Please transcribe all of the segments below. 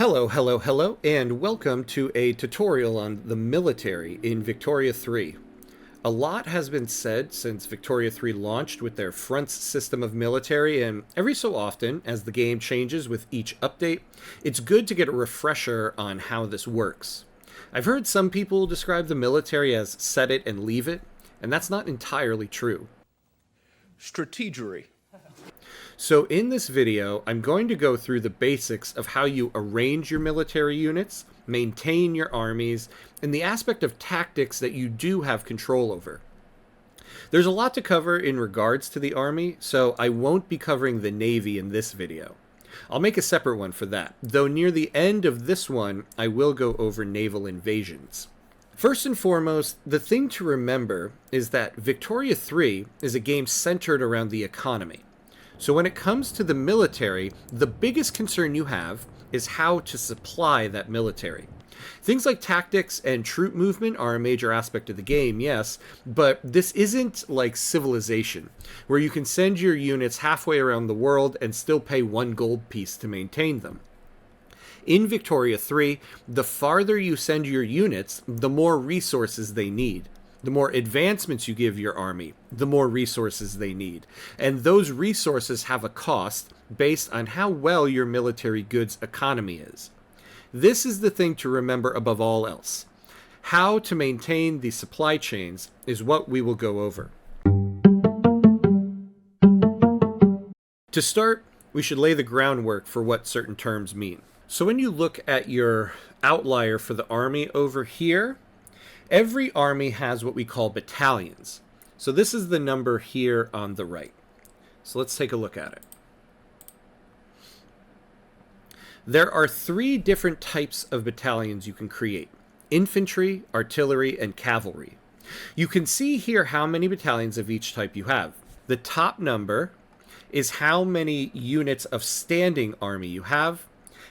Hello, and welcome to a tutorial on the military in Victoria 3. A lot has been said since Victoria 3 launched with their fronts system of military, and every so often, as the game changes with each update, it's good to get a refresher on how this works. I've heard some people describe the military as set it and leave it, and that's not entirely true. Strategery. So in this video, I'm going to go through the basics of how you arrange your military units, maintain your armies, and the aspect of tactics that you do have control over. There's a lot to cover in regards to the army, so I won't be covering the Navy in this video. I'll make a separate one for that, though near the end of this one, I will go over Naval Invasions. First and foremost, the thing to remember is that Victoria 3 is a game centered around the economy. So when it comes to the military, the biggest concern you have is how to supply that military. Things like tactics and troop movement are a major aspect of the game, yes, but this isn't like Civilization, where you can send your units halfway around the world and still pay 1 gold piece to maintain them. In Victoria 3, the farther you send your units, the more resources they need. The more advancements you give your army, the more resources they need. And those resources have a cost based on how well your military goods economy is. This is the thing to remember above all else. How to maintain the supply chains is what we will go over. To start, we should lay the groundwork for what certain terms mean. So when you look at your outlier for the army over here, every army has what we call battalions. So this is the number here on the right. So let's take a look at it. There are 3 different types of battalions you can create: infantry, artillery, and cavalry. You can see here how many battalions of each type you have. The top number is how many units of standing army you have,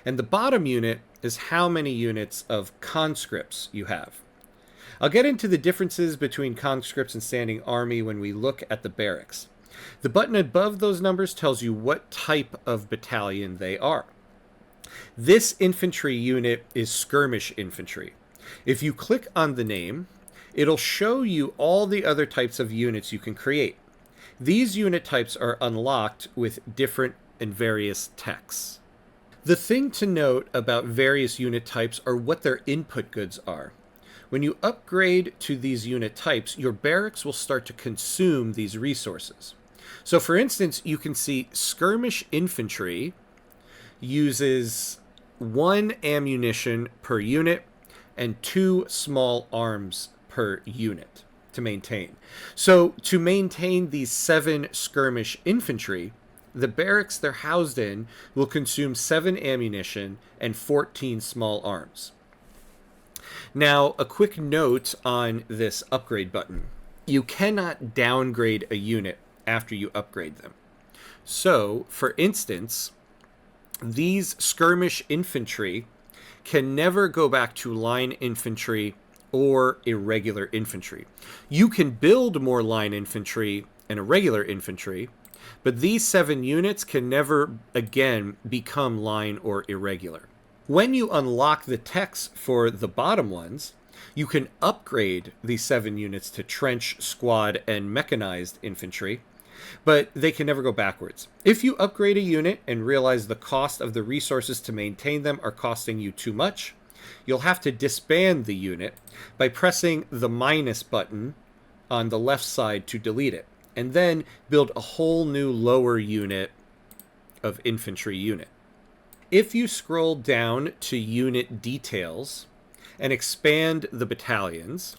and the bottom unit is how many units of conscripts you have. I'll get into the differences between conscripts and standing army when we look at the barracks. The button above those numbers tells you what type of battalion they are. This infantry unit is skirmish infantry. If you click on the name, it'll show you all the other types of units you can create. These unit types are unlocked with different and various techs. The thing to note about various unit types are what their input goods are. When you upgrade to these unit types, your barracks will start to consume these resources. So for instance, you can see skirmish infantry uses 1 ammunition per unit and 2 small arms per unit to maintain. So to maintain these 7 skirmish infantry, the barracks they're housed in will consume 7 ammunition and 14 small arms. Now, a quick note on this upgrade button. You cannot downgrade a unit after you upgrade them. So, for instance, these skirmish infantry can never go back to line infantry or irregular infantry. You can build more line infantry and irregular infantry, but these 7 units can never again become line or irregular. When you unlock the techs for the bottom ones, you can upgrade these 7 units to trench, squad, and mechanized infantry, but they can never go backwards. If you upgrade a unit and realize the cost of the resources to maintain them are costing you too much, you'll have to disband the unit by pressing the minus button on the left side to delete it, and then build a whole new lower unit of infantry unit. If you scroll down to unit details and expand the battalions,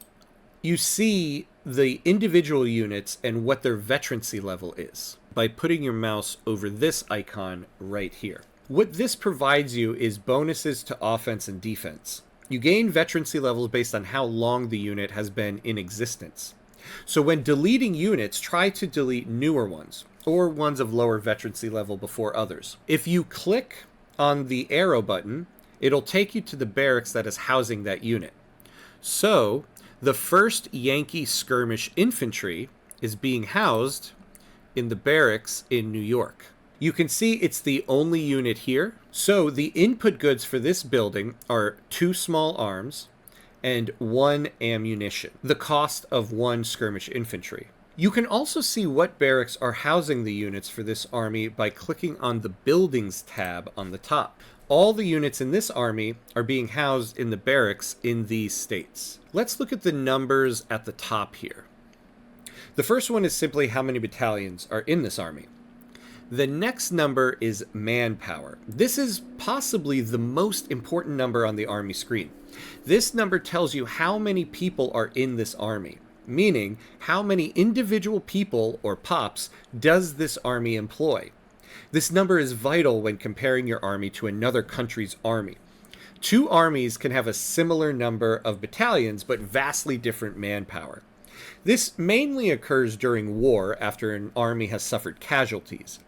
you see the individual units and what their veterancy level is by putting your mouse over this icon right here. What this provides you is bonuses to offense and defense. You gain veterancy levels based on how long the unit has been in existence. So when deleting units, try to delete newer ones or ones of lower veterancy level before others. If you click on the arrow button, it'll take you to the barracks that is housing that unit. So, the 1st Yankee Skirmish Infantry is being housed in the barracks in New York. You can see it's the only unit here. So the input goods for this building are 2 small arms and 1 ammunition, the cost of 1 skirmish infantry. You can also see what barracks are housing the units for this army by clicking on the Buildings tab on the top. All the units in this army are being housed in the barracks in these states. Let's look at the numbers at the top here. The first one is simply how many battalions are in this army. The next number is manpower. This is possibly the most important number on the army screen. This number tells you how many people are in this army, meaning how many individual people, or pops, does this army employ. This number is vital when comparing your army to another country's army. 2 armies can have a similar number of battalions, but vastly different manpower. This mainly occurs during war after an army has suffered casualties.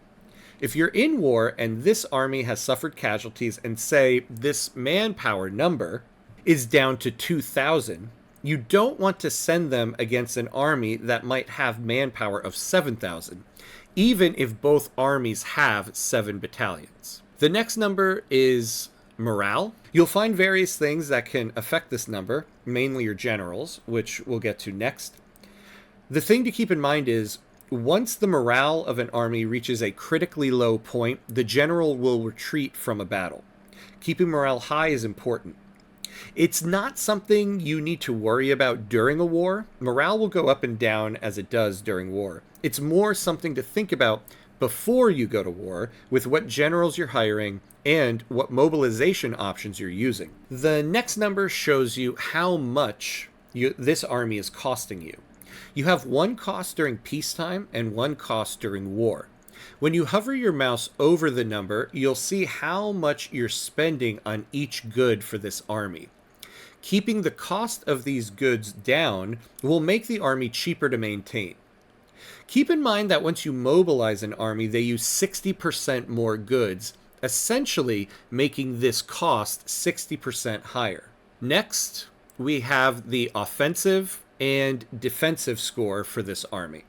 If you're in war and this army has suffered casualties and say this manpower number is down to 2,000, you don't want to send them against an army that might have manpower of 7,000, even if both armies have 7 battalions. The next number is morale. You'll find various things that can affect this number, mainly your generals, which we'll get to next. The thing to keep in mind is, once the morale of an army reaches a critically low point, the general will retreat from a battle. Keeping morale high is important. It's not something you need to worry about during a war. Morale will go up and down as it does during war. It's more something to think about before you go to war with what generals you're hiring and what mobilization options you're using. The next number shows you how much this army is costing you. You have 1 cost during peacetime and 1 cost during war. When you hover your mouse over the number, you'll see how much you're spending on each good for this army. Keeping the cost of these goods down will make the army cheaper to maintain. Keep in mind that once you mobilize an army, they use 60% more goods, essentially making this cost 60% higher. Next, we have the offensive and defensive score for this army.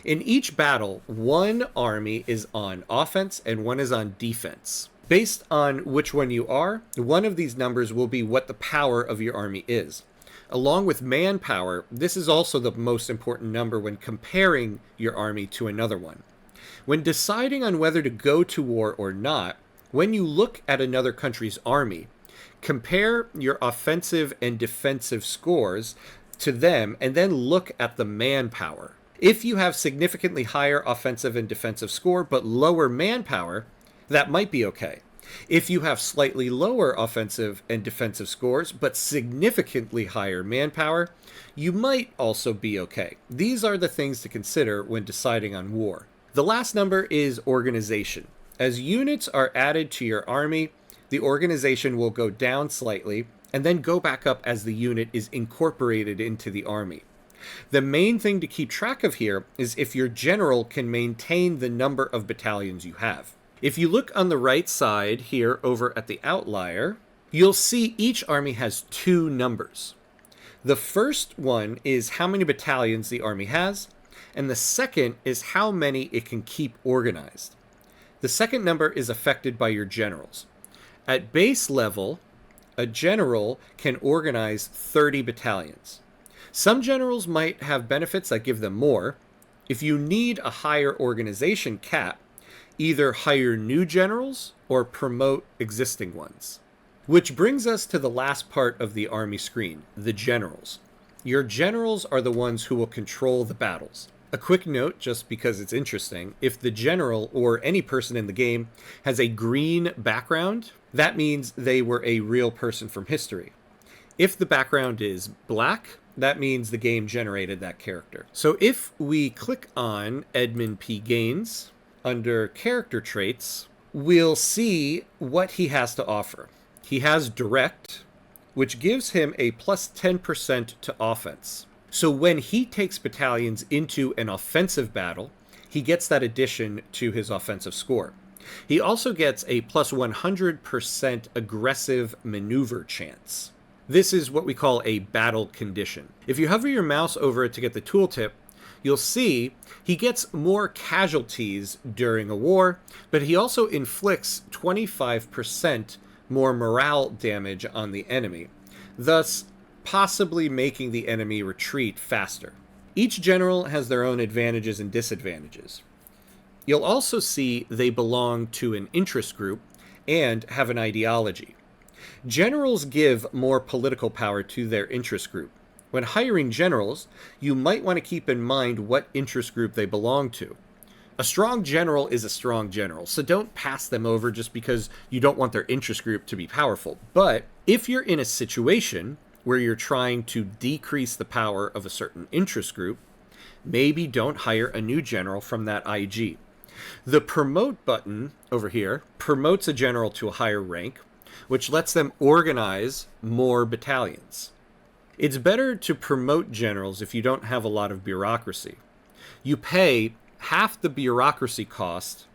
In each battle, 1 army is on offense and 1 is on defense. Based on which one you are, one of these numbers will be what the power of your army is. Along with manpower, this is also the most important number when comparing your army to another one. When deciding on whether to go to war or not, when you look at another country's army, compare your offensive and defensive scores to them and then look at the manpower. If you have significantly higher offensive and defensive score but lower manpower, that might be okay. If you have slightly lower offensive and defensive scores but significantly higher manpower, you might also be okay. These are the things to consider when deciding on war. The last number is organization. As units are added to your army, the organization will go down slightly and then go back up as the unit is incorporated into the army. The main thing to keep track of here is if your general can maintain the number of battalions you have. If you look on the right side here over at the outlier, you'll see each army has 2 numbers. The first one is how many battalions the army has, and the second is how many it can keep organized. The second number is affected by your generals. At base level, a general can organize 30 battalions. Some generals might have benefits that give them more. If you need a higher organization cap, either hire new generals or promote existing ones. Which brings us to the last part of the army screen, the generals. Your generals are the ones who will control the battles. A quick note, just because it's interesting, if the general or any person in the game has a green background, that means they were a real person from history. If the background is black, that means the game generated that character. So if we click on Edmund P. Gaines under character traits, we'll see what he has to offer. He has direct, which gives him a plus 10% to offense. So when he takes battalions into an offensive battle, he gets that addition to his offensive score. He also gets a plus 100% aggressive maneuver chance. This is what we call a battle condition. If you hover your mouse over it to get the tooltip, you'll see he gets more casualties during a war, but he also inflicts 25% more morale damage on the enemy, thus possibly making the enemy retreat faster. Each general has their own advantages and disadvantages. You'll also see they belong to an interest group and have an ideology. Generals give more political power to their interest group. When hiring generals, you might want to keep in mind what interest group they belong to. A strong general is a strong general, so don't pass them over just because you don't want their interest group to be powerful. But if you're in a situation where you're trying to decrease the power of a certain interest group, maybe don't hire a new general from that IG. The promote button over here promotes a general to a higher rank, which lets them organize more battalions. It's better to promote generals if you don't have a lot of bureaucracy. You pay half the bureaucracy cost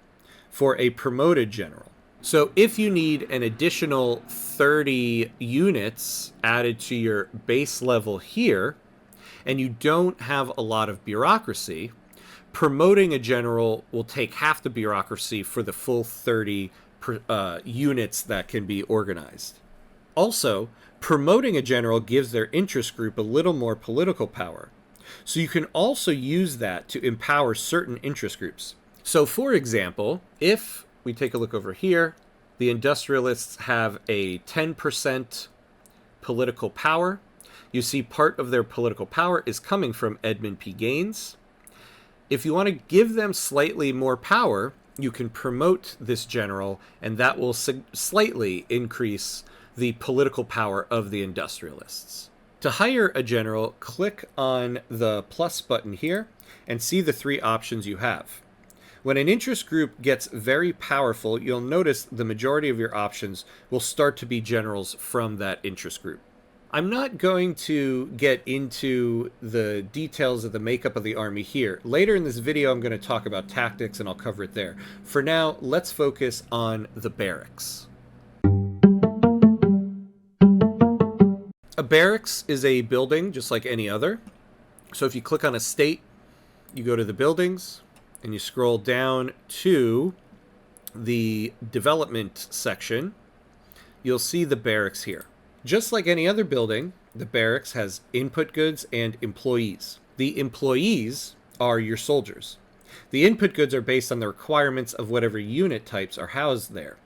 for a promoted general. So if you need an additional 30 units added to your base level here, and you don't have a lot of bureaucracy, promoting a general will take half the bureaucracy for the full 30 units that can be organized. Also, promoting a general gives their interest group a little more political power. So you can also use that to empower certain interest groups. So for example, if we take a look over here, the industrialists have a 10% political power. You see part of their political power is coming from Edmund P. Gaines. If you want to give them slightly more power, you can promote this general, and that will slightly increase the political power of the industrialists. To hire a general, click on the plus button here and see the 3 options you have. When an interest group gets very powerful, you'll notice the majority of your options will start to be generals from that interest group. I'm not going to get into the details of the makeup of the army here. Later in this video, I'm going to talk about tactics, and I'll cover it there. For now, let's focus on the barracks. A barracks is a building just like any other. So if you click on a state, you go to the buildings, and you scroll down to the development section, you'll see the barracks here. Just like any other building, the barracks has input goods and employees. The employees are your soldiers. The input goods are based on the requirements of whatever unit types are housed there.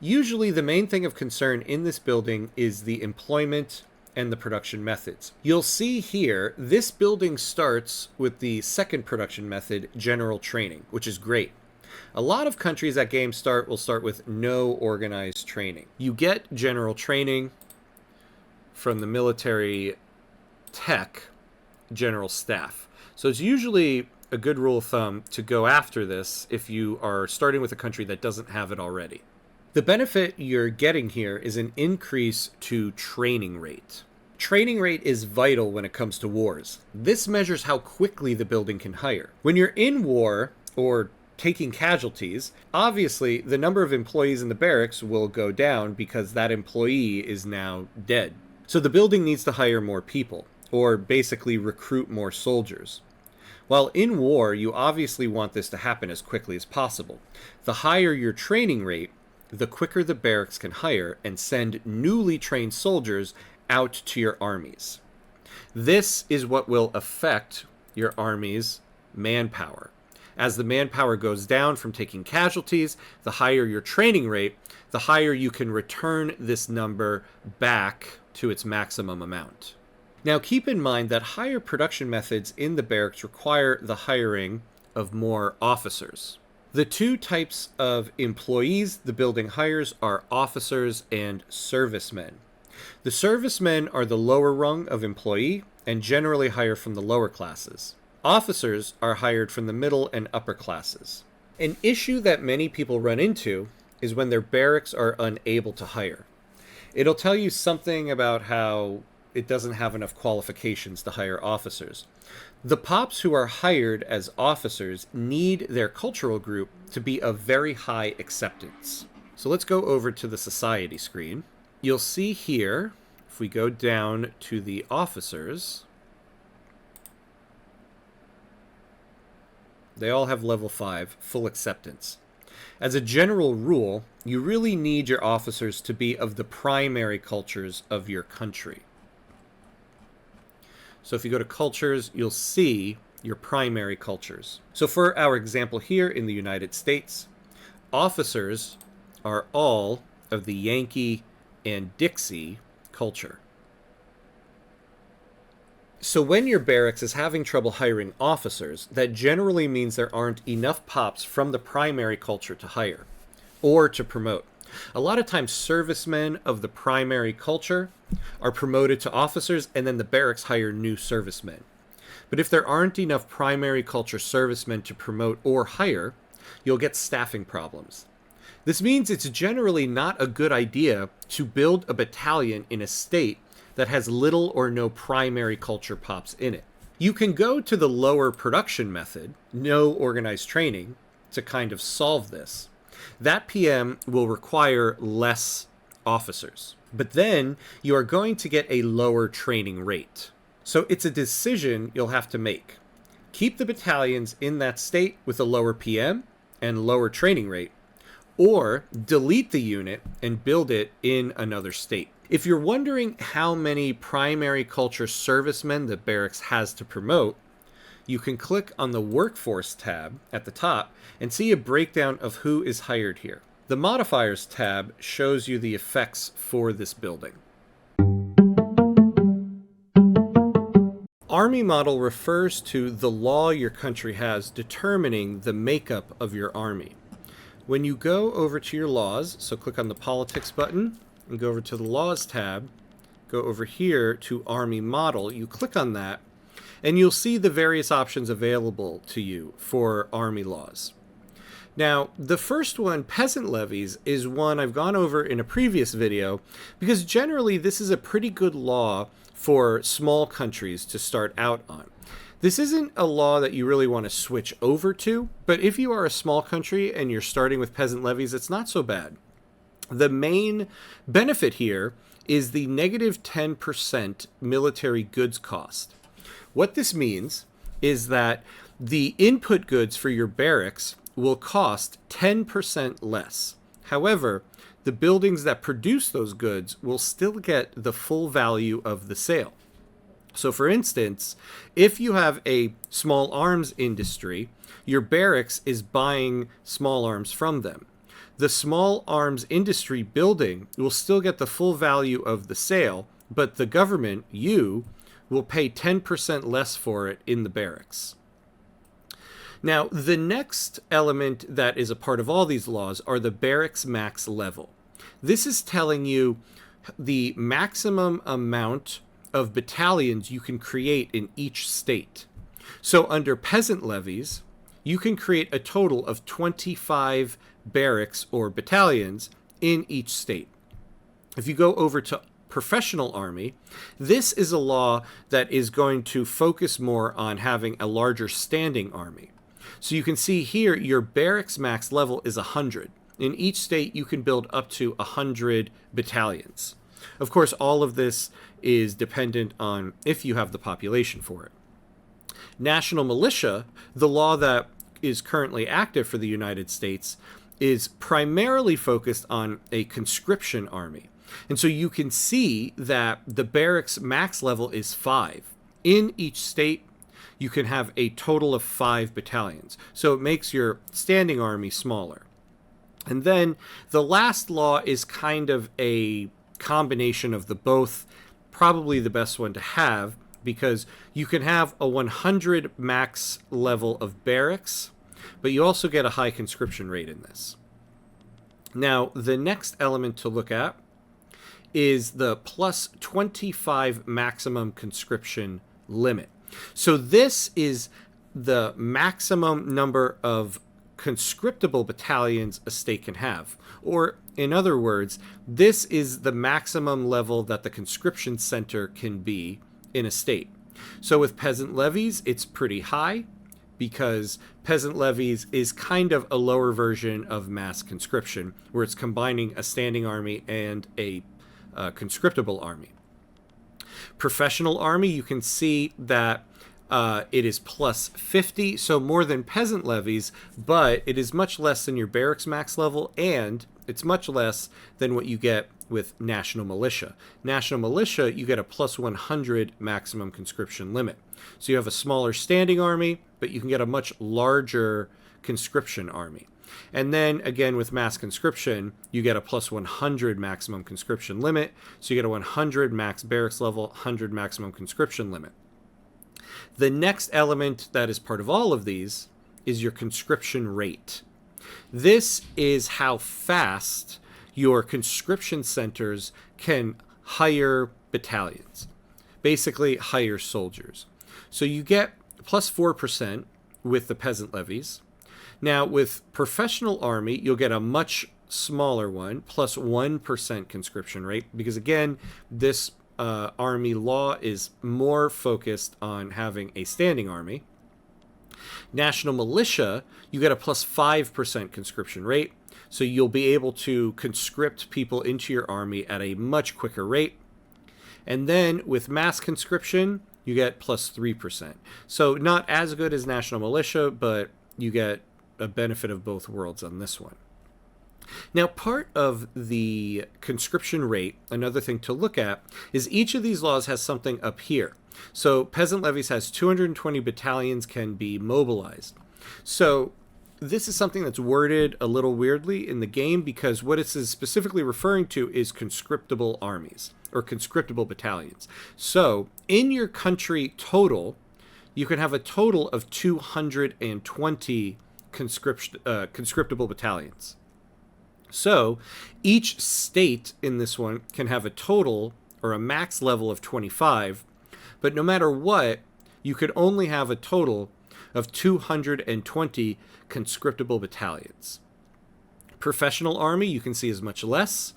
Usually the main thing of concern in this building is the employment and the production methods. You'll see here, this building starts with the second production method, general training, which is great. A lot of countries at game start will start with no organized training. You get general training from the military tech general staff. So it's usually a good rule of thumb to go after this if you are starting with a country that doesn't have it already. The benefit you're getting here is an increase to training rate. Training rate is vital when it comes to wars. This measures how quickly the building can hire. When you're in war or taking casualties, obviously the number of employees in the barracks will go down because that employee is now dead. So the building needs to hire more people, or basically recruit more soldiers. While in war, you obviously want this to happen as quickly as possible. The higher your training rate, the quicker the barracks can hire and send newly trained soldiers out to your armies. This is what will affect your army's manpower. As the manpower goes down from taking casualties, the higher your training rate, the higher you can return this number back to its maximum amount. Now keep in mind that higher production methods in the barracks require the hiring of more officers. The 2 types of employees the building hires are officers and servicemen. The servicemen are the lower rung of employee and generally hire from the lower classes. Officers are hired from the middle and upper classes. An issue that many people run into is when their barracks are unable to hire. It'll tell you something about how it doesn't have enough qualifications to hire officers. The pops who are hired as officers need their cultural group to be of very high acceptance. So let's go over to the society screen. You'll see here, if we go down to the officers, They all have level 5, full acceptance. As a general rule, you really need your officers to be of the primary cultures of your country. So if you go to cultures, you'll see your primary cultures. So for our example here in the United States, officers are all of the Yankee and Dixie culture. So when your barracks is having trouble hiring officers, that generally means there aren't enough pops from the primary culture to hire or to promote. A lot of times servicemen of the primary culture are promoted to officers, and then the barracks hire new servicemen. But if there aren't enough primary culture servicemen to promote or hire, you'll get staffing problems. This means it's generally not a good idea to build a battalion in a state that has little or no primary culture pops in it. You can go to the lower production method, no organized training, to kind of solve this. That PM will require less officers, but then you are going to get a lower training rate. So it's a decision you'll have to make. Keep the battalions in that state with a lower PM and lower training rate, or delete the unit and build it in another state. If you're wondering how many primary culture servicemen the barracks has to promote, you can click on the Workforce tab at the top and see a breakdown of who is hired here. The Modifiers tab shows you the effects for this building. Army model refers to the law your country has determining the makeup of your army. When you go over to your laws, so click on the Politics button and go over to the Laws tab, go over here to Army Model, you click on that, and you'll see the various options available to you for Army laws. Now, the first one, Peasant Levies, is one I've gone over in a previous video, because generally this is a pretty good law for small countries to start out on. This isn't a law that you really want to switch over to, but if you are a small country and you're starting with peasant levies, it's not so bad. The main benefit here is the negative 10% military goods cost. What this means is that the input goods for your barracks will cost 10% less. However, the buildings that produce those goods will still get the full value of the sale. So for instance, if you have a small arms industry, your barracks is buying small arms from them. The small arms industry building will still get the full value of the sale, but the government, you, will pay 10% less for it in the barracks. Now, the next element that is a part of all these laws are the barracks max level. This is telling you the maximum amount of battalions you can create in each state. So under peasant levies, you can create a total of 25 barracks or battalions in each state. If you go over to professional army, this is a law that is going to focus more on having a larger standing army. So you can see here your barracks max level is 100. In each state, you can build up to 100 battalions. Of course, all of this is dependent on if you have the population for it. National militia, the law that is currently active for the United States, is primarily focused on a conscription army. And so you can see that the barracks max level is 5. In each state, you can have a total of 5 battalions. So it makes your standing army smaller. And then the last law is kind of a combination of the both, probably the best one to have, because you can have a 100 max level of barracks, but you also get a high conscription rate in this. Now, the next element to look at is the plus 25 maximum conscription limit. So this is the maximum number of conscriptable battalions a state can have. Or, in other words, this is the maximum level that the conscription center can be in a state. So with peasant levies, it's pretty high, because peasant levies is kind of a lower version of mass conscription, where it's combining a standing army and a conscriptable army. Professional army, you can see that It is plus 50, so more than peasant levies, but it is much less than your barracks max level, and it's much less than what you get with National Militia. National Militia, you get a plus 100 maximum conscription limit. So you have a smaller standing army, but you can get a much larger conscription army. And then again with mass conscription, you get a plus 100 maximum conscription limit. So you get a 100 max barracks level, 100 maximum conscription limit. The next element that is part of all of these is your conscription rate. This is how fast your conscription centers can hire battalions, basically hire soldiers. So you get plus 4% with the peasant levies. Now with professional army, you'll get a much smaller one, plus 1% conscription rate, because again, this army law is more focused on having a standing army. National Militia, you get a plus 5% conscription rate, so you'll be able to conscript people into your army at a much quicker rate. And then with mass conscription, you get plus 3%. So not as good as National Militia, but you get a benefit of both worlds on this one. Now, part of the conscription rate, another thing to look at, is each of these laws has something up here. So peasant levies has 220 battalions can be mobilized. So this is something that's worded a little weirdly in the game, because what it is specifically referring to is conscriptable armies or conscriptable battalions. So in your country total, you can have a total of 220 conscriptable battalions. So each state in this one can have a total or a max level of 25, but no matter what, you could only have a total of 220 conscriptable battalions. Professional army, you can see, is much less.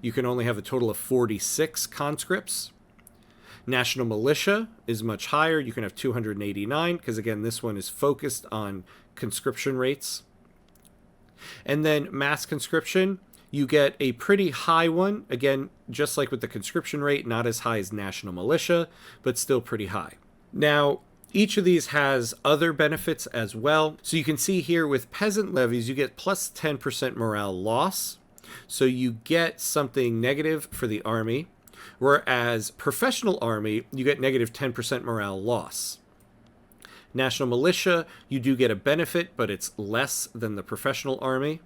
You can only have a total of 46 conscripts. National Militia is much higher. You can have 289, because again, this one is focused on conscription rates. And then mass conscription, you get a pretty high one. Again, just like with the conscription rate, not as high as National Militia, but still pretty high. Now, each of these has other benefits as well. So you can see here with peasant levies, you get plus 10% morale loss. So you get something negative for the army. Whereas professional army, you get negative 10% morale loss. National Militia, you do get a benefit, but it's less than the professional army.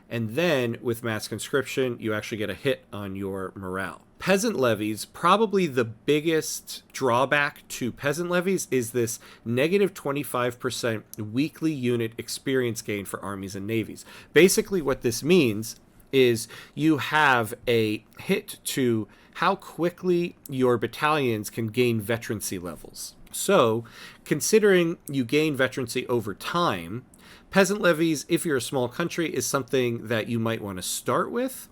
And then with mass conscription, you actually get a hit on your morale. Peasant levies, probably the biggest drawback to peasant levies is this negative 25% weekly unit experience gain for armies and navies. Basically what this means is you have a hit to how quickly your battalions can gain veterancy levels. So, considering you gain veterancy over time, peasant levies, if you're a small country, is something that you might want to start with,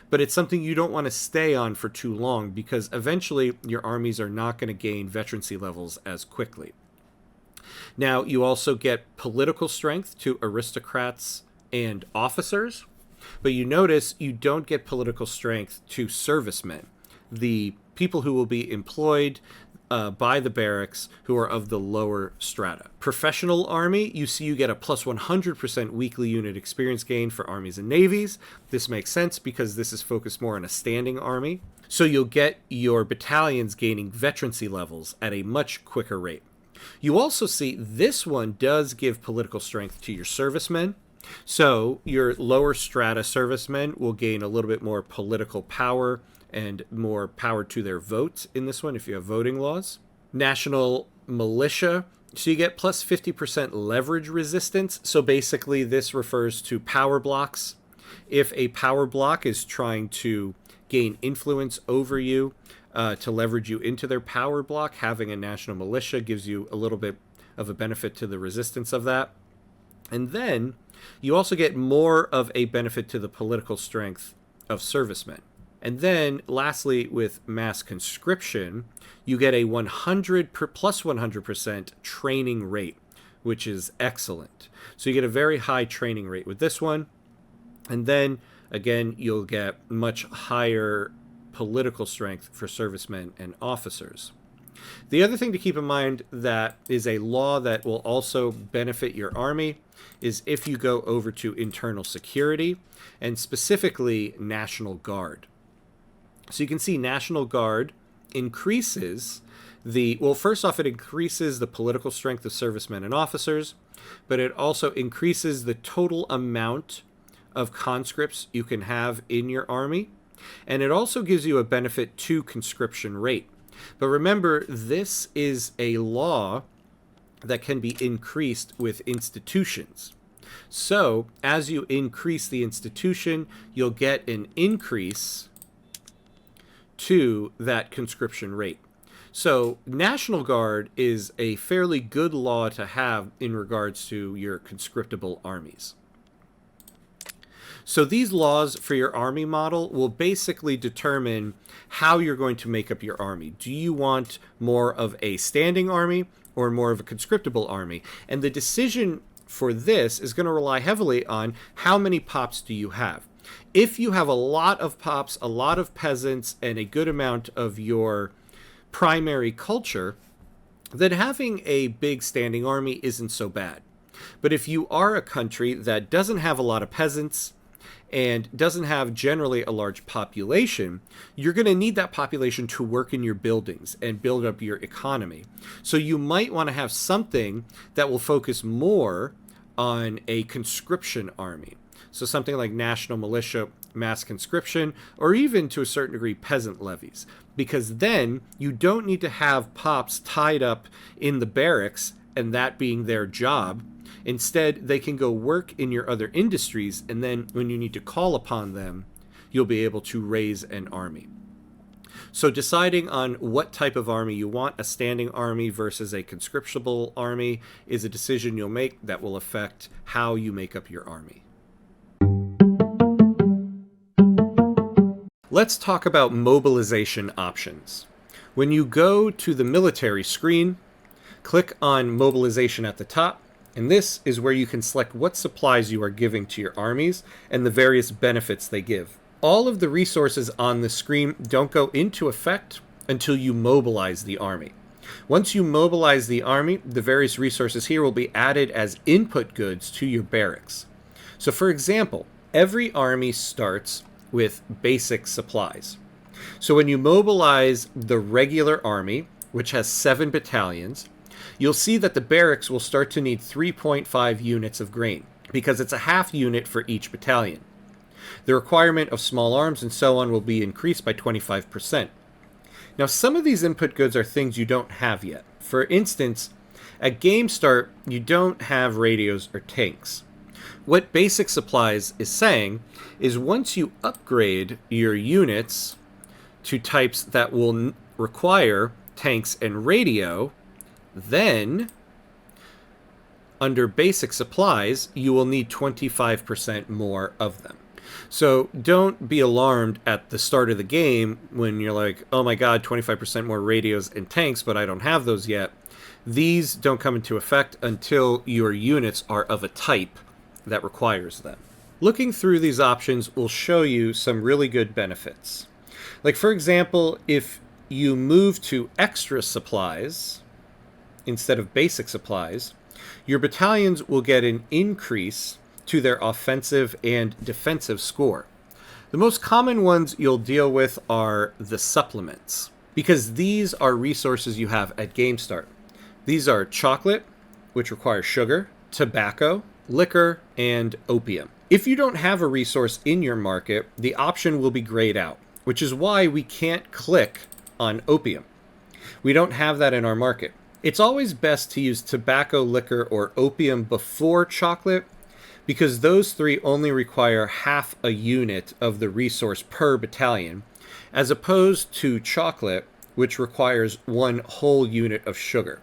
but it's something you don't want to stay on for too long, because eventually your armies are not going to gain veterancy levels as quickly. Now, you also get political strength to aristocrats and officers, but you notice you don't get political strength to servicemen, the people who will be employed by the barracks who are of the lower strata. Professional army, you see you get a plus 100% weekly unit experience gain for armies and navies. This makes sense because this is focused more on a standing army. So you'll get your battalions gaining veterancy levels at a much quicker rate. You also see this one does give political strength to your servicemen. So your lower strata servicemen will gain a little bit more political power and more power to their vote in this one if you have voting laws. National Militia, so you get plus 50% leverage resistance. So basically this refers to power blocks. If a power block is trying to gain influence over you, to leverage you into their power block, having a National Militia gives you a little bit of a benefit to the resistance of that. And then you also get more of a benefit to the political strength of servicemen. And then lastly, with mass conscription, you get a 100% training rate, which is excellent. So you get a very high training rate with this one. And then again, you'll get much higher political strength for servicemen and officers. The other thing to keep in mind that is a law that will also benefit your army is if you go over to internal security and specifically National Guard. So you can see National Guard increases well, first off, it increases the political strength of servicemen and officers, but it also increases the total amount of conscripts you can have in your army, and it also gives you a benefit to conscription rate. But remember, this is a law that can be increased with institutions. So as you increase the institution, you'll get an increase to that conscription rate. So National Guard is a fairly good law to have in regards to your conscriptable armies. So these laws for your army model will basically determine how you're going to make up your army. Do you want more of a standing army or more of a conscriptable army? And the decision for this is going to rely heavily on how many pops do you have. If you have a lot of pops, a lot of peasants, and a good amount of your primary culture, then having a big standing army isn't so bad. But if you are a country that doesn't have a lot of peasants and doesn't have generally a large population, you're going to need that population to work in your buildings and build up your economy. So you might want to have something that will focus more on a conscription army. So something like national militia, mass conscription, or even to a certain degree peasant levies. Because then you don't need to have pops tied up in the barracks and that being their job. Instead, they can go work in your other industries, and then when you need to call upon them, you'll be able to raise an army. So deciding on what type of army you want, a standing army versus a conscriptable army, is a decision you'll make that will affect how you make up your army. Let's talk about mobilization options. When you go to the military screen, click on mobilization at the top, and this is where you can select what supplies you are giving to your armies and the various benefits they give. All of the resources on the screen don't go into effect until you mobilize the army. Once you mobilize the army, the various resources here will be added as input goods to your barracks. So for example, every army starts with basic supplies. So when you mobilize the regular army, which has 7 battalions, you'll see that the barracks will start to need 3.5 units of grain, because it's a half unit for each battalion. The requirement of small arms and so on will be increased by 25%. Now, some of these input goods are things you don't have yet. For instance, at game start, you don't have radios or tanks. What basic supplies is saying is once you upgrade your units to types that will require tanks and radio, then under basic supplies, you will need 25% more of them. So don't be alarmed at the start of the game when you're like, oh my god, 25% more radios and tanks, but I don't have those yet. These don't come into effect until your units are of a type that requires them. Looking through these options will show you some really good benefits. Like for example, if you move to extra supplies instead of basic supplies, your battalions will get an increase to their offensive and defensive score. The most common ones you'll deal with are the supplements, because these are resources you have at game start. These are chocolate, which requires sugar, tobacco, liquor, and opium. If you don't have a resource in your market, the option will be grayed out, which is why we can't click on opium. We don't have that in our market. It's always best to use tobacco, liquor, or opium before chocolate, because those three only require half a unit of the resource per battalion, as opposed to chocolate, which requires 1 whole unit of sugar.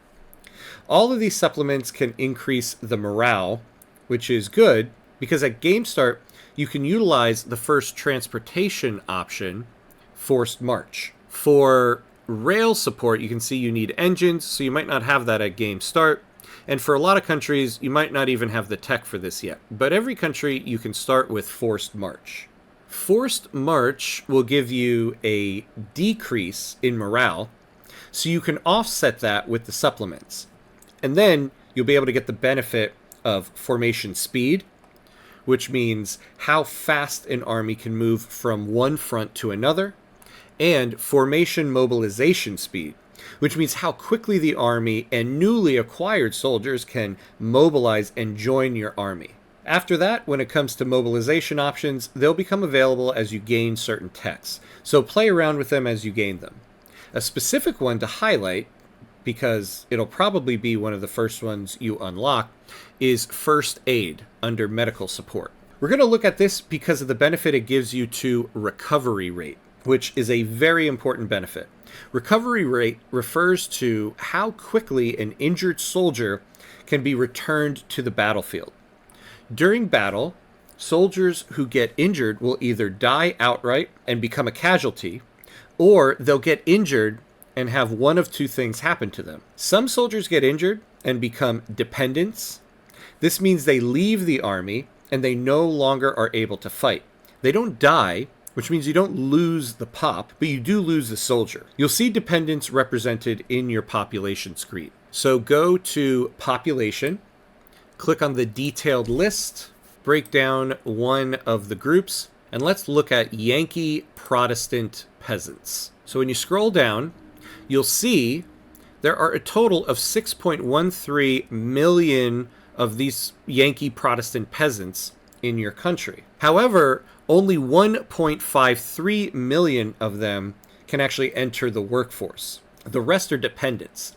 All of these supplements can increase the morale, which is good, because at game start, you can utilize the first transportation option, forced march. For rail support, you can see you need engines, so you might not have that at game start. And for a lot of countries, you might not even have the tech for this yet. But every country, you can start with forced march. Forced march will give you a decrease in morale. So you can offset that with the supplements. And then you'll be able to get the benefit of formation speed, which means how fast an army can move from one front to another, and formation mobilization speed, which means how quickly the army and newly acquired soldiers can mobilize and join your army. After that, when it comes to mobilization options, they'll become available as you gain certain techs, so play around with them as you gain them. A specific one to highlight, because it'll probably be one of the first ones you unlock, is First Aid under Medical Support. We're going to look at this because of the benefit it gives you to recovery rate, which is a very important benefit. Recovery rate refers to how quickly an injured soldier can be returned to the battlefield. During battle, soldiers who get injured will either die outright and become a casualty, or they'll get injured and have one of two things happen to them. Some soldiers get injured and become dependents. This means they leave the army and they no longer are able to fight. They don't die, which means you don't lose the pop, but you do lose the soldier. You'll see dependents represented in your population screen. So go to population, click on the detailed list, break down one of the groups, and let's look at Yankee Protestant peasants. So when you scroll down, you'll see there are a total of 6.13 million of these Yankee Protestant peasants in your country. However, only 1.53 million of them can actually enter the workforce. The rest are dependents.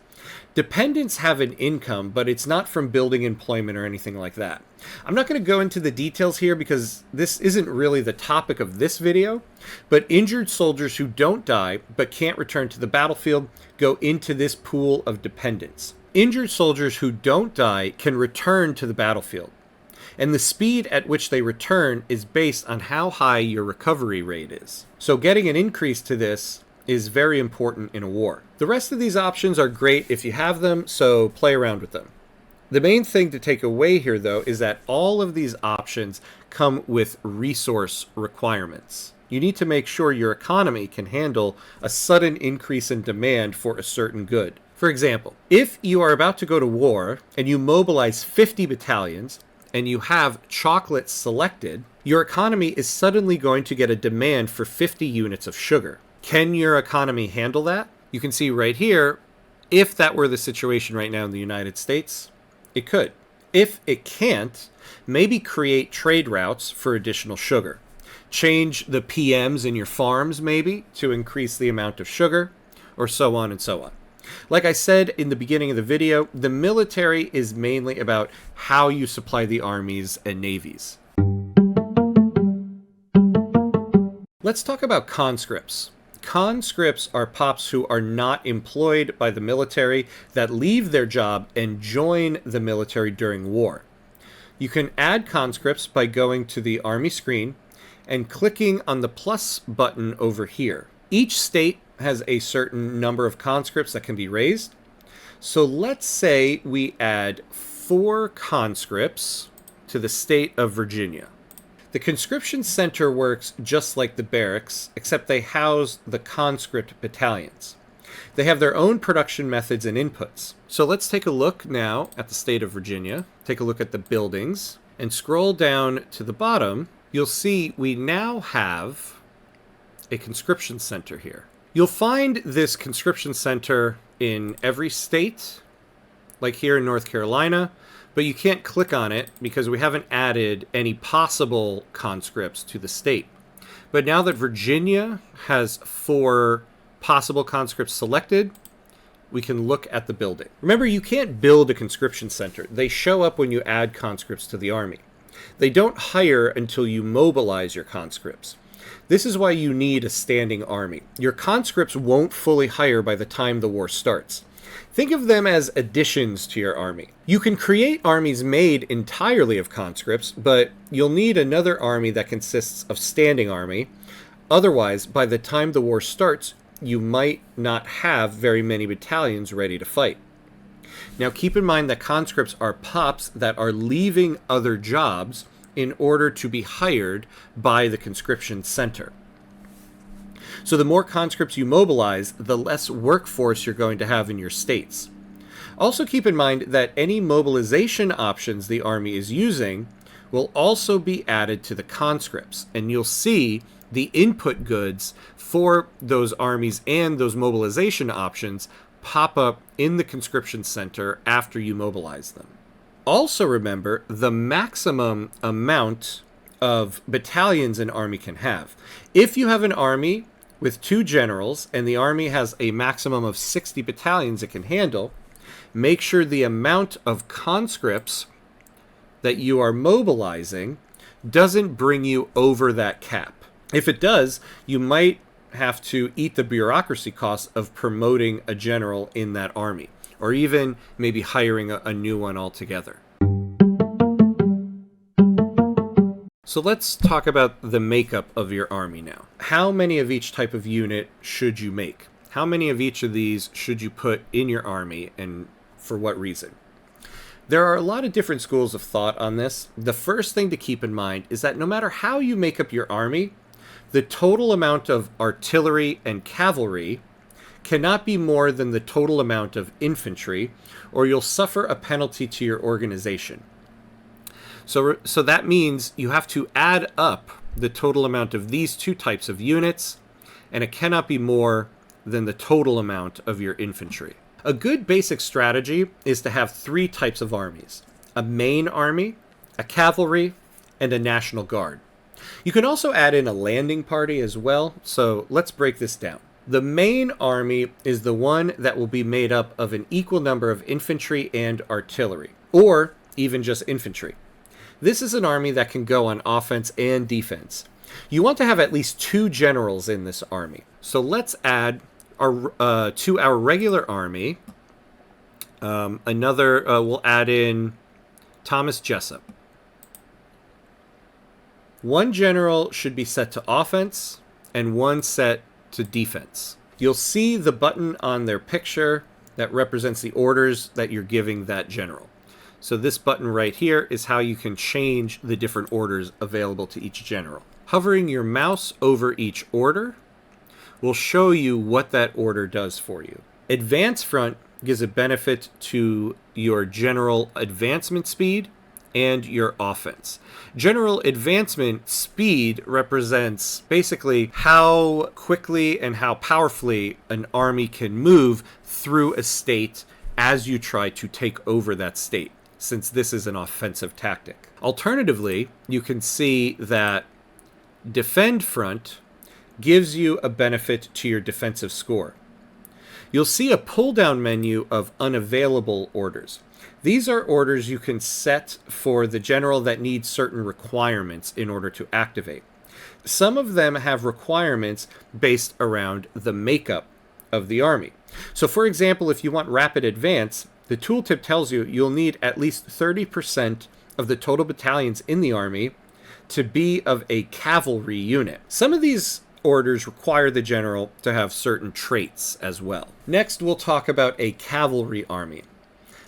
Dependents have an income, but it's not from building employment or anything like that. I'm not going to go into the details here because this isn't really the topic of this video, but injured soldiers who don't die but can't return to the battlefield go into this pool of dependents. Injured soldiers who don't die can return to the battlefield, and the speed at which they return is based on how high your recovery rate is. So getting an increase to this is very important in a war. The rest of these options are great if you have them, so play around with them. The main thing to take away here, though, is that all of these options come with resource requirements. You need to make sure your economy can handle a sudden increase in demand for a certain good. For example, if you are about to go to war and you mobilize 50 battalions and you have chocolate selected, your economy is suddenly going to get a demand for 50 units of sugar. Can your economy handle that? You can see right here, if that were the situation right now in the United States, it could. If it can't, maybe create trade routes for additional sugar. Change the PMs in your farms maybe to increase the amount of sugar, or so on and so on. Like I said in the beginning of the video, the military is mainly about how you supply the armies and navies. Let's talk about conscripts. Conscripts are pops who are not employed by the military that leave their job and join the military during war. You can add conscripts by going to the Army screen and clicking on the plus button over here. Each state has a certain number of conscripts that can be raised. So let's say we add 4 conscripts to the state of Virginia. The conscription center works just like the barracks, except they house the conscript battalions. They have their own production methods and inputs. So let's take a look now at the state of Virginia, take a look at the buildings, and scroll down to the bottom. You'll see we now have a conscription center here. You'll find this conscription center in every state, like here in North Carolina, but you can't click on it because we haven't added any possible conscripts to the state. But now that Virginia has 4 possible conscripts selected, we can look at the building. Remember, you can't build a conscription center. They show up when you add conscripts to the army. They don't hire until you mobilize your conscripts. This is why you need a standing army. Your conscripts won't fully hire by the time the war starts. Think of them as additions to your army. You can create armies made entirely of conscripts, but you'll need another army that consists of standing army. Otherwise, by the time the war starts, you might not have very many battalions ready to fight. Now keep in mind that conscripts are pops that are leaving other jobs in order to be hired by the conscription center. So the more conscripts you mobilize, the less workforce you're going to have in your states. Also keep in mind that any mobilization options the Army is using will also be added to the conscripts, and you'll see the input goods for those armies and those mobilization options pop up in the conscription center after you mobilize them. Also remember the maximum amount of battalions an army can have. If you have an army with 2 generals and the army has a maximum of 60 battalions it can handle, make sure the amount of conscripts that you are mobilizing doesn't bring you over that cap. If it does, you might have to eat the bureaucracy costs of promoting a general in that army, or even maybe hiring a new one altogether. So let's talk about the makeup of your army now. How many of each type of unit should you make? How many of each of these should you put in your army, and for what reason? There are a lot of different schools of thought on this. The first thing to keep in mind is that no matter how you make up your army, the total amount of artillery and cavalry cannot be more than the total amount of infantry, or you'll suffer a penalty to your organization. So that means you have to add up the total amount of these 2 types of units, and it cannot be more than the total amount of your infantry. A good basic strategy is to have 3 types of armies: a main army, a cavalry, and a National Guard. You can also add in a landing party as well, so let's break this down. The main army is the one that will be made up of an equal number of infantry and artillery, or even just infantry. This is an army that can go on offense and defense. You want to have at least 2 generals in this army. So let's add to our regular army we'll add in Thomas Jessup. 1 general should be set to offense and 1 set to defense. You'll see the button on their picture that represents the orders that you're giving that general. So this button right here is how you can change the different orders available to each general. Hovering your mouse over each order will show you what that order does for you. Advance front gives a benefit to your general advancement speed and your offense. General advancement speed represents basically how quickly and how powerfully an army can move through a state as you try to take over that state, since this is an offensive tactic. Alternatively, you can see that defend front gives you a benefit to your defensive score. You'll see a pull-down menu of unavailable orders. These are orders you can set for the general that needs certain requirements in order to activate. Some of them have requirements based around the makeup of the army. So for example, if you want rapid advance, the tooltip tells you you'll need at least 30% of the total battalions in the army to be of a cavalry unit. Some of these orders require the general to have certain traits as well. Next, we'll talk about a cavalry army.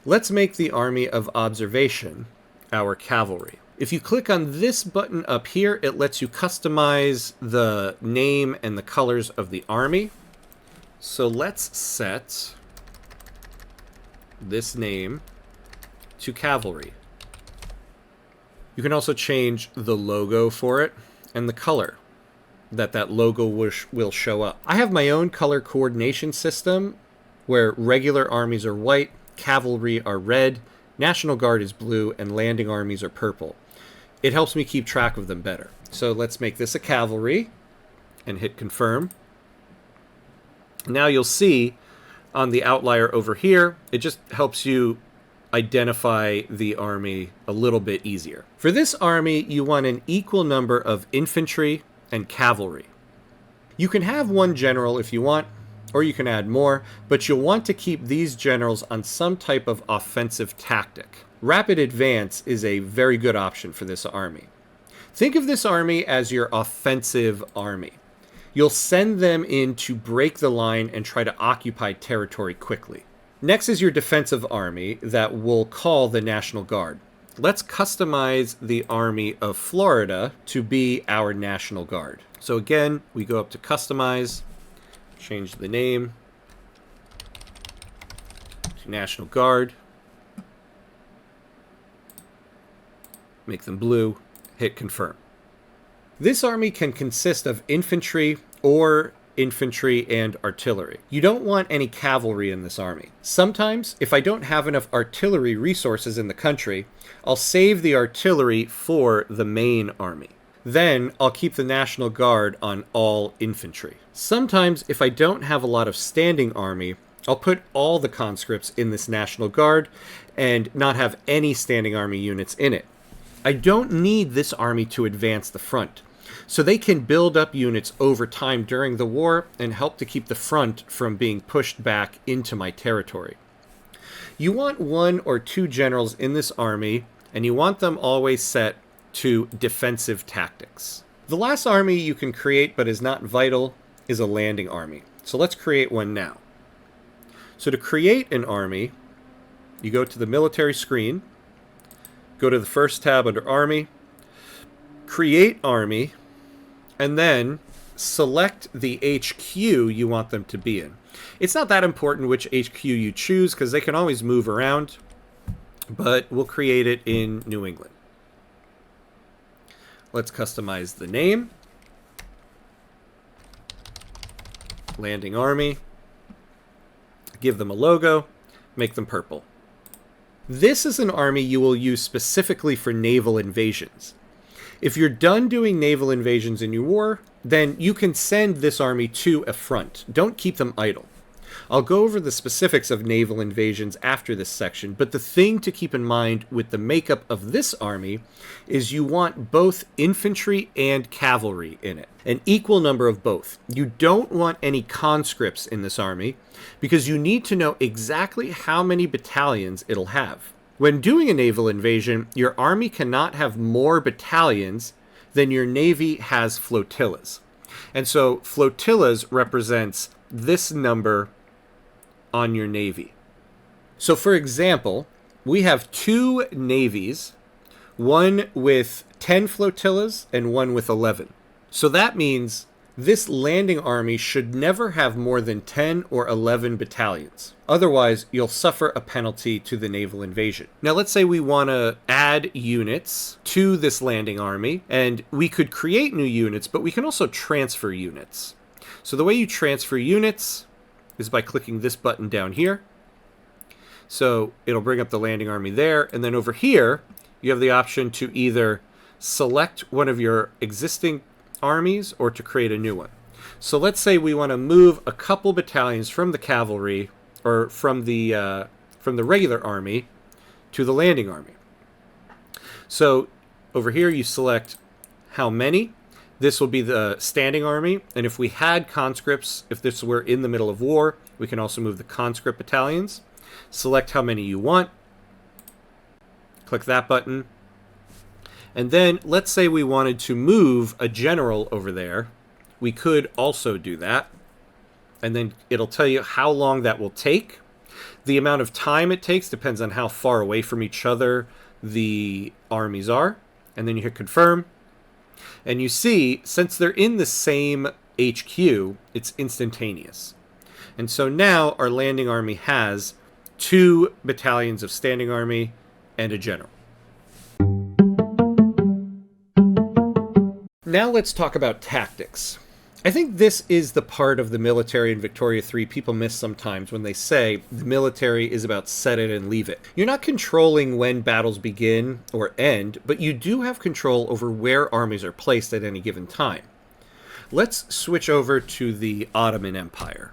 Let's make the army of observation our cavalry. If you click on this button up here, it lets you customize the name and the colors of the army. So let's set this name to cavalry. You can also change the logo for it and the color that logo will show up. I have my own color coordination system where regular armies are white, cavalry are red, National Guard is blue, and landing armies are purple. It helps me keep track of them better. So let's make this a cavalry and hit confirm. Now you'll see on the outlier over here, it just helps you identify the army a little bit easier. For this army, you want an equal number of infantry and cavalry. You can have 1 general if you want, or you can add more, but you'll want to keep these generals on some type of offensive tactic. Rapid advance is a very good option for this army. Think of this army as your offensive army. You'll send them in to break the line and try to occupy territory quickly. Next is your defensive army that we'll call the National Guard. let's customize the Army of Florida to be our National Guard. So again, we go up to Customize, change the name to National Guard, make them blue, hit Confirm. This army can consist of infantry or infantry and artillery. You don't want any cavalry in this army. Sometimes, if I don't have enough artillery resources in the country, I'll save the artillery for the main army. Then, I'll keep the National Guard on all infantry. Sometimes, if I don't have a lot of standing army, I'll put all the conscripts in this National Guard and not have any standing army units in it. I don't need this army to advance the front, so they can build up units over time during the war and help to keep the front from being pushed back into my territory. You want 1 or 2 generals in this army, and you want them always set to defensive tactics. The last army you can create but is not vital is a landing army. So let's create one now. So to create an army, you go to the military screen, go to the first tab under Army, create Army, and then select the HQ you want them to be in. It's not that important which HQ you choose because they can always move around, but we'll create it in New England. Let's customize the name. Landing Army. Give them a logo. Make them purple. This is an army you will use specifically for naval invasions. If you're done doing naval invasions in your war, then you can send this army to a front. Don't keep them idle. I'll go over the specifics of naval invasions after this section, but the thing to keep in mind with the makeup of this army is you want both infantry and cavalry in it. An equal number of both. You don't want any conscripts in this army because you need to know exactly how many battalions it'll have. When doing a naval invasion, your army cannot have more battalions than your navy has flotillas. And so flotillas represents this number on your navy. So for example, we have 2 navies, one with 10 flotillas and one with 11. So that means this landing army should never have more than 10 or 11 battalions. Otherwise, you'll suffer a penalty to the naval invasion. Now, let's say we want to add units to this landing army, and we could create new units, but we can also transfer units. So the way you transfer units is by clicking this button down here. So it'll bring up the landing army there, and then over here, you have the option to either select one of your existing armies or to create a new one. So let's say we want to move a couple battalions from the cavalry or from the regular army to the landing army. So over here you select how many. This will be the standing army, and if we had conscripts, if this were in the middle of war, we can also move the conscript battalions. Select how many you want. Click that button. And then let's say we wanted to move a general over there. We could also do that. And then it'll tell you how long that will take. The amount of time it takes depends on how far away from each other the armies are. And then you hit confirm. And you see, since they're in the same HQ, it's instantaneous. And so now our landing army has 2 battalions of standing army and a general. Now let's talk about tactics. I think this is the part of the military in Victoria 3 people miss sometimes when they say the military is about set it and leave it. You're not controlling when battles begin or end, but you do have control over where armies are placed at any given time. Let's switch over to the Ottoman Empire.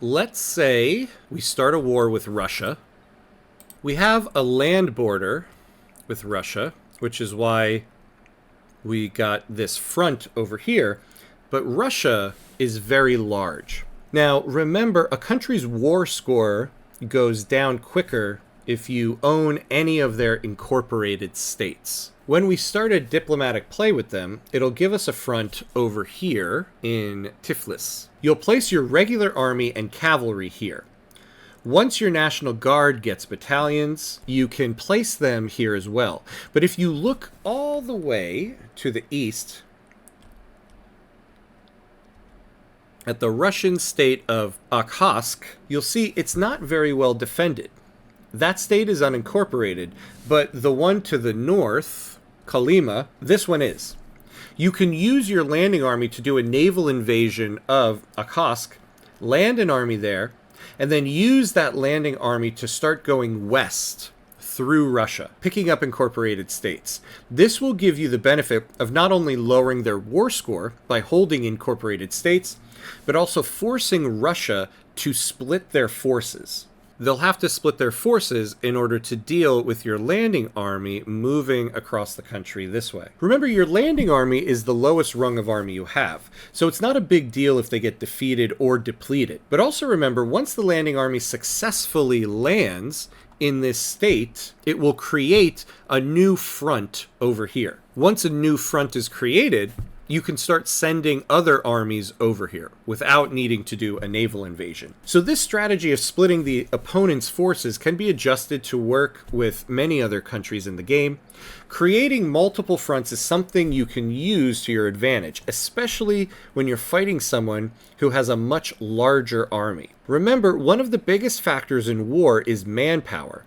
Let's say we start a war with Russia. We have a land border with Russia, which is why we got this front over here, but Russia is very large. Now, remember, a country's war score goes down quicker if you own any of their incorporated states. When we start a diplomatic play with them, it'll give us a front over here in Tiflis. You'll place your regular army and cavalry here. Once your National Guard gets battalions, you can place them here as well. But if you look all the way to the east, at the Russian state of Okhotsk, you'll see it's not very well defended. That state is unincorporated, but the one to the north, Kolyma, this one is. You can use your landing army to do a naval invasion of Okhotsk, land an army there, and then use that landing army to start going west through Russia, picking up incorporated states. This will give you the benefit of not only lowering their war score by holding incorporated states, but also forcing Russia to split their forces. They'll have to split their forces in order to deal with your landing army moving across the country this way. Remember, your landing army is the lowest rung of army you have, so it's not a big deal if they get defeated or depleted. But also remember, once the landing army successfully lands in this state, it will create a new front over here. Once a new front is created, you can start sending other armies over here without needing to do a naval invasion. So this strategy of splitting the opponent's forces can be adjusted to work with many other countries in the game. Creating multiple fronts is something you can use to your advantage, especially when you're fighting someone who has a much larger army. Remember, one of the biggest factors in war is manpower.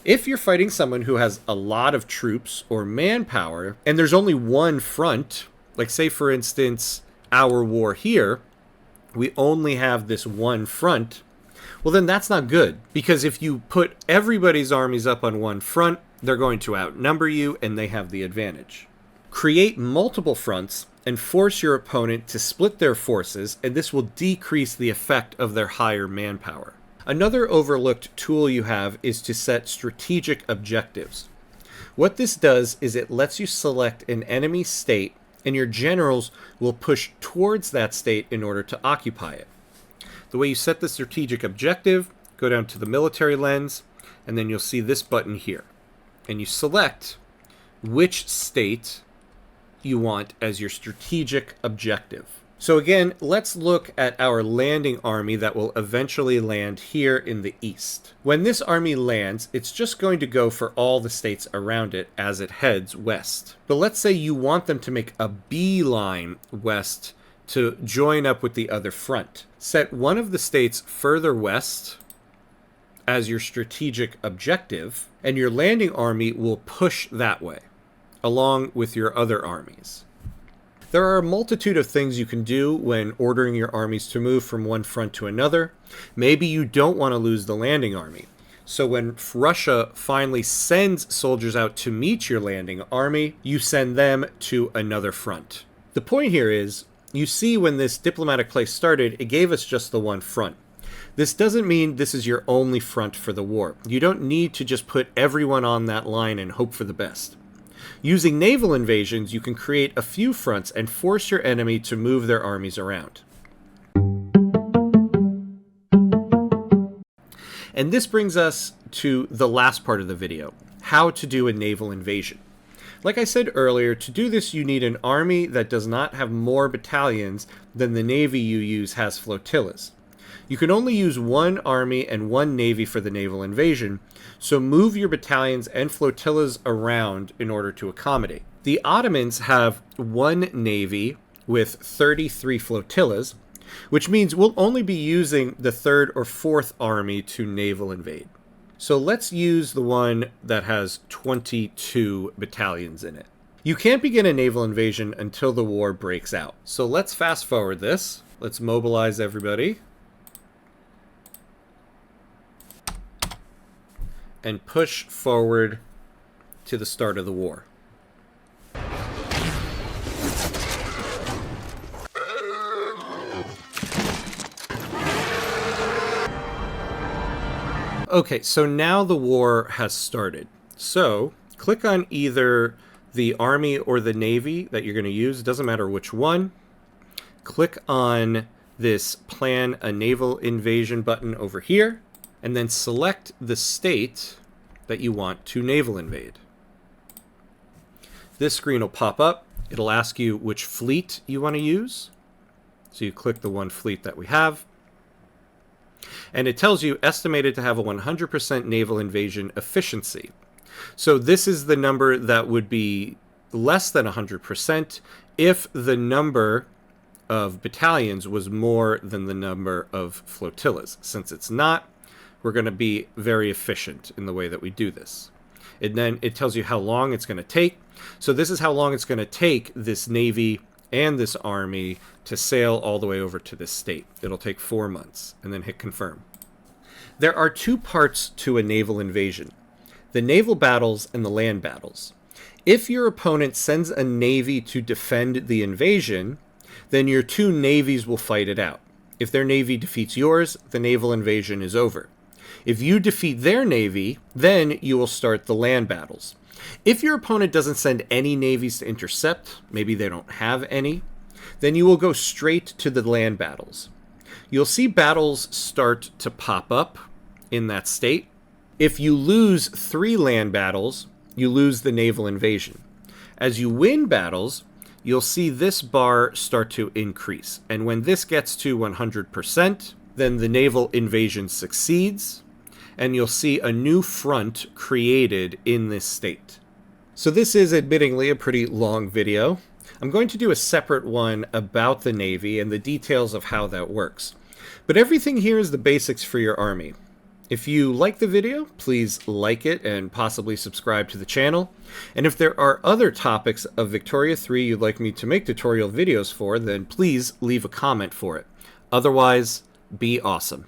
If you're fighting someone who has a lot of troops or manpower, and there's only one front, like say for instance, our war here, we only have this one front, well then that's not good. Because if you put everybody's armies up on one front, they're going to outnumber you and they have the advantage. Create multiple fronts and force your opponent to split their forces, and this will decrease the effect of their higher manpower. Another overlooked tool you have is to set strategic objectives. What this does is it lets you select an enemy state, and your generals will push towards that state in order to occupy it. The way you set the strategic objective, go down to the military lens, and then you'll see this button here. And you select which state you want as your strategic objective. So again, let's look at our landing army that will eventually land here in the east. When this army lands, it's just going to go for all the states around it as it heads west. But let's say you want them to make a beeline west to join up with the other front. Set one of the states further west as your strategic objective, and your landing army will push that way, along with your other armies. There are a multitude of things you can do when ordering your armies to move from one front to another. Maybe you don't want to lose the landing army. So when Russia finally sends soldiers out to meet your landing army, you send them to another front. The point here is, you see when this diplomatic place started, it gave us just the one front. This doesn't mean this is your only front for the war. You don't need to just put everyone on that line and hope for the best. Using naval invasions, you can create a few fronts and force your enemy to move their armies around. And this brings us to the last part of the video, how to do a naval invasion. Like I said earlier, to do this you need an army that does not have more battalions than the navy you use has flotillas. You can only use one army and one navy for the naval invasion, so move your battalions and flotillas around in order to accommodate. The Ottomans have one navy with 33 flotillas, which means we'll only be using the 3rd or 4th army to naval invade. So let's use the one that has 22 battalions in it. You can't begin a naval invasion until the war breaks out. So let's fast forward this. Let's mobilize everybody. And push forward to the start of the war. Okay, so now the war has started. So click on either the army or the navy that you're going to use. It doesn't matter which one. Click on this plan a naval invasion button over here, and then select the state that you want to naval invade. This screen will pop up. It'll ask you which fleet you want to use. So you click the one fleet that we have. And it tells you estimated to have a 100% naval invasion efficiency. So this is the number that would be less than 100% if the number of battalions was more than the number of flotillas. Since it's not, we're going to be very efficient in the way that we do this. And then it tells you how long it's going to take. So this is how long it's going to take this Navy and this Army to sail all the way over to this state. It'll take 4 months, and then hit confirm. There are two parts to a naval invasion: the naval battles and the land battles. If your opponent sends a navy to defend the invasion, then your two navies will fight it out. If their navy defeats yours, the naval invasion is over. If you defeat their navy, then you will start the land battles. If your opponent doesn't send any navies to intercept, maybe they don't have any, then you will go straight to the land battles. You'll see battles start to pop up in that state. If you lose 3 land battles, you lose the naval invasion. As you win battles, you'll see this bar start to increase. And when this gets to 100%, then the naval invasion succeeds, and you'll see a new front created in this state. So this is admittingly a pretty long video. I'm going to do a separate one about the Navy and the details of how that works. But everything here is the basics for your Army. If you like the video, please like it and possibly subscribe to the channel. And if there are other topics of Victoria 3 you'd like me to make tutorial videos for, then please leave a comment for it. Otherwise, be awesome.